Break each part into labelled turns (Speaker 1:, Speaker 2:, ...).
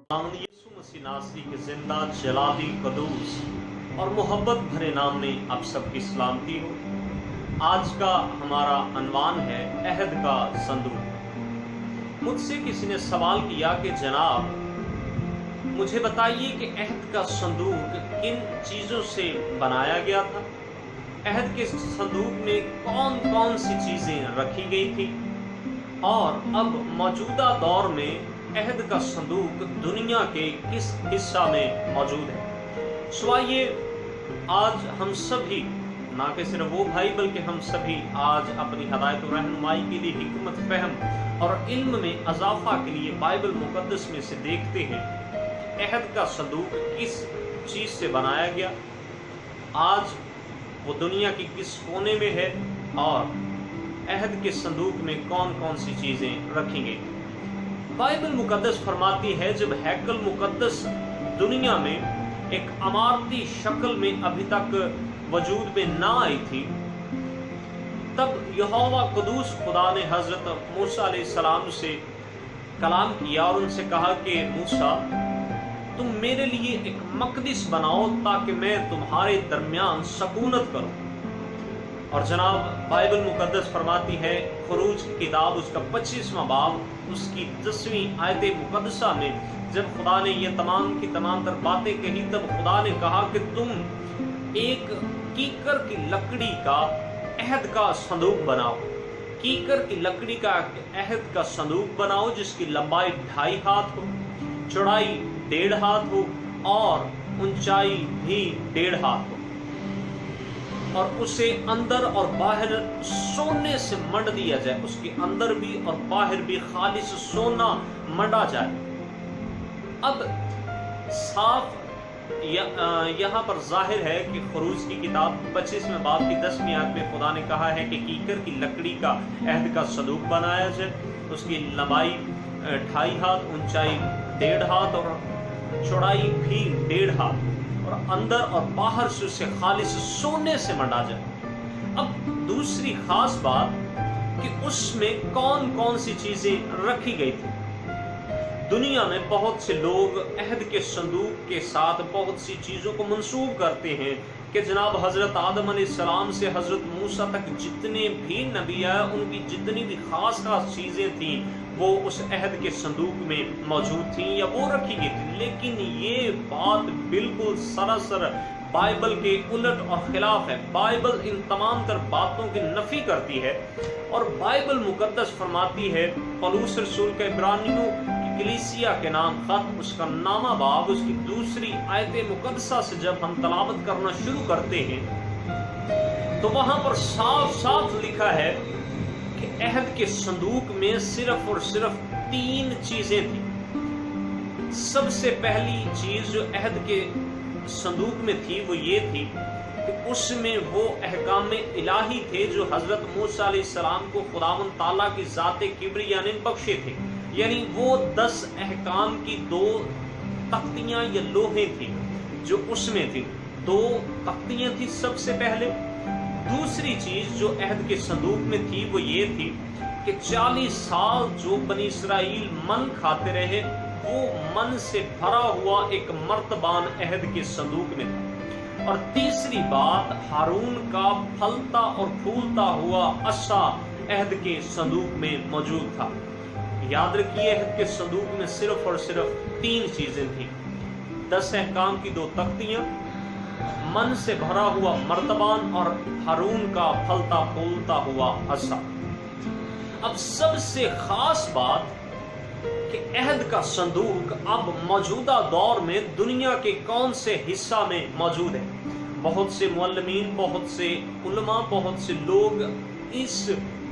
Speaker 1: यीशु मसीह नासरी के जिंदा जलाली कदूस और मोहब्बत भरे नाम में आप सबकी सलामती हो। आज का हमारा अनवान है अहद का संदूक। मुझसे किसी ने सवाल किया कि जनाब मुझे बताइए कि अहद का संदूक किन चीज़ों से बनाया गया था। अहद के संदूक में कौन कौन सी चीज़ें रखी गई थी और अब मौजूदा दौर में अहद का संदूक दुनिया के किस हिस्सा में मौजूद है। सो आइए आज हम सभी, ना कि सिर्फ वो भाई बल्कि हम सभी आज अपनी हदायत और रहनुमाई के लिए हिकमत फहम और इल्म में अजाफा के लिए बाइबल मुकद्दस में से देखते हैं अहद का संदूक किस चीज़ से बनाया गया, आज वो दुनिया की किस कोने में है और अहद के संदूक में कौन कौन सी चीज़ें रखी गई। बाइबल मुकद्दस फरमाती है जब हैकल मुकद्दस दुनिया में एक अमारती शक्ल में अभी तक वजूद में ना आई थी, तब यहोवा कुदूस खुदा ने हजरत मूसा अलैहिस्सलाम से कलाम किया और उनसे कहा कि मूसा तुम मेरे लिए एक मकदिस बनाओ ताकि मैं तुम्हारे दरमियान सकूनत करूं। और जनाब बाइबल मुकद्दस फरमाती है खुरूज की किताब उसका 25वां बाब उसकी 10वीं आयत मुकद्दसा में जब खुदा ने ये तमाम की तमाम तर बातें कही, तब खुदा ने कहा कि तुम एक कीकर की लकड़ी का अहद का संदूक बनाओ। कीकर की लकड़ी का अहद का संदूक बनाओ जिसकी लंबाई 2.5 हाथ हो, चौड़ाई 1.5 हाथ हो और ऊंचाई भी 1.5 हाथ हो, और उसे अंदर और बाहर सोने से मंड दिया जाए, उसके अंदर भी और बाहर भी खालिस सोना मंडा जाए। अब साफ यहाँ पर जाहिर है कि खुरूज की किताब 25वें बाब की 10वीं आयत में खुदा ने कहा है कि कीकर की लकड़ी का अहद का संदूक बनाया जाए, उसकी लंबाई 2.5 हाथ, ऊंचाई 1.5 हाथ और चौड़ाई भी 1.5 हाथ, और अंदर और बाहर से उसे खालिस सोने से मंडा जाए। अब दूसरी खास बात कि उसमें कौन कौन सी चीजें रखी गई थी। दुनिया में बहुत से लोग अहद के संदूक के साथ बहुत सी चीजों को मंसूब करते हैं कि जनाब हजरत आदम अलैहिस्सलाम से हजरत मूसा तक जितने भी नबी आए उनकी जितनी भी खास खास चीजें थी वो उस अहद के संदूक में मौजूद थी या वो रखी गई थी। लेकिन ये बात बिल्कुल सरासर बाइबल के उलट और खिलाफ है। बाइबल इन तमाम तर बातों की नफी करती है और बाइबल मुकद्दस फरमाती है पौलुस रसूल के इब्रानियों की कलीसिया के नाम खत उसका नामा बाब उसकी 2री आयत मुकद्दसा से जब हम तलावत करना शुरू करते हैं तो वहां पर साफ साफ लिखा है कि अहद के संदूक में सिर्फ और सिर्फ 3 चीजें थी। सबसे पहली चीज जो अहद के संदूक में थी वो ये थी कि उसमें वो अहकाम इलाही थे जो हजरत मूसा अलैहिस्सलाम को खुदावंद ताला की ज़ाते किब्रिया ने बख्शे थे। यानी वो 10 अहकाम की 2 तख्तियां या लोहे थी जो उसमें थी। 2 तख्तियां थी सबसे पहले। दूसरी चीज जो अहद के संदूक में थी वो ये थी कि 40 साल जो बनी इसराइल मन खाते रहे वो मन से भरा हुआ एक मर्तबान अहद के संदूक में था। और तीसरी बात हारून का फलता और फूलता हुआ असा अहद के संदूक में मौजूद था। याद रखिए अहद के संदूक में सिर्फ और सिर्फ 3 चीजें थी। 10 अहकाम की 2 तख्तियां, मन से भरा हुआ मर्तबान और हारून का फलता फूलता हुआ असा। अब सबसे खास बात कि अहद का संदूक अब मौजूदा दौर में दुनिया के कौन से हिस्सा में मौजूद है। बहुत से मुअल्लिमीन, बहुत से उलमा, बहुत से लोग इस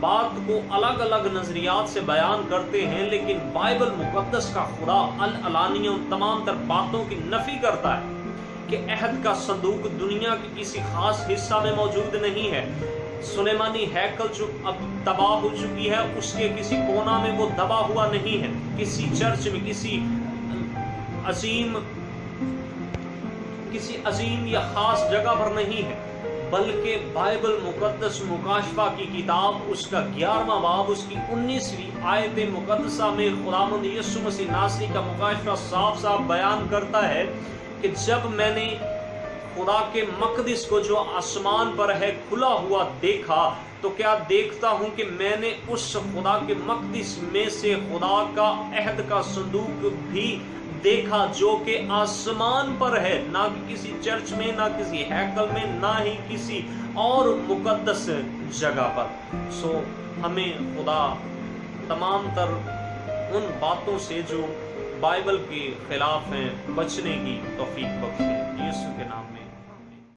Speaker 1: बात को अलग अलग नजरियात से बयान करते हैं, लेकिन बाइबल मुकद्दस का खुदा अल-अलानिया उन तमाम तर बातों की नफी करता है कि अहद का संदूक दुनिया के किसी खास हिस्सा में मौजूद नहीं है। सुलेमानी हैकल जो अब तबाह हो चुकी है उसके किसी कोना में वो दबा हुआ नहीं है, किसी चर्च में किसी अजीम या खास जगह पर नहीं है, بلکہ بائبل مقدس مکاشفہ کی کتاب اس کا 11واں باب اس کی 19ویں آیت مقدسہ میں خداوند یسوع مسیح ناصری کا مکاشفہ صاف صاف بیان کرتا ہے کہ جب میں نے خدا کے مقدس کو جو آسمان پر ہے کھلا ہوا دیکھا تو کیا دیکھتا ہوں کہ میں نے اس خدا کے مقدس میں سے خدا کا عہد کا صندوق بھی دیکھا جو کہ آسمان پر ہے، نہ کسی چرچ میں، نہ کسی ہیکل میں، نہ ہی کسی اور مقدس جگہ پر۔ سو ہمیں خدا تمام تر ان باتوں سے جو بائبل کے خلاف ہیں بچنے کی توفیق بخشے، یسوع کے نام میں۔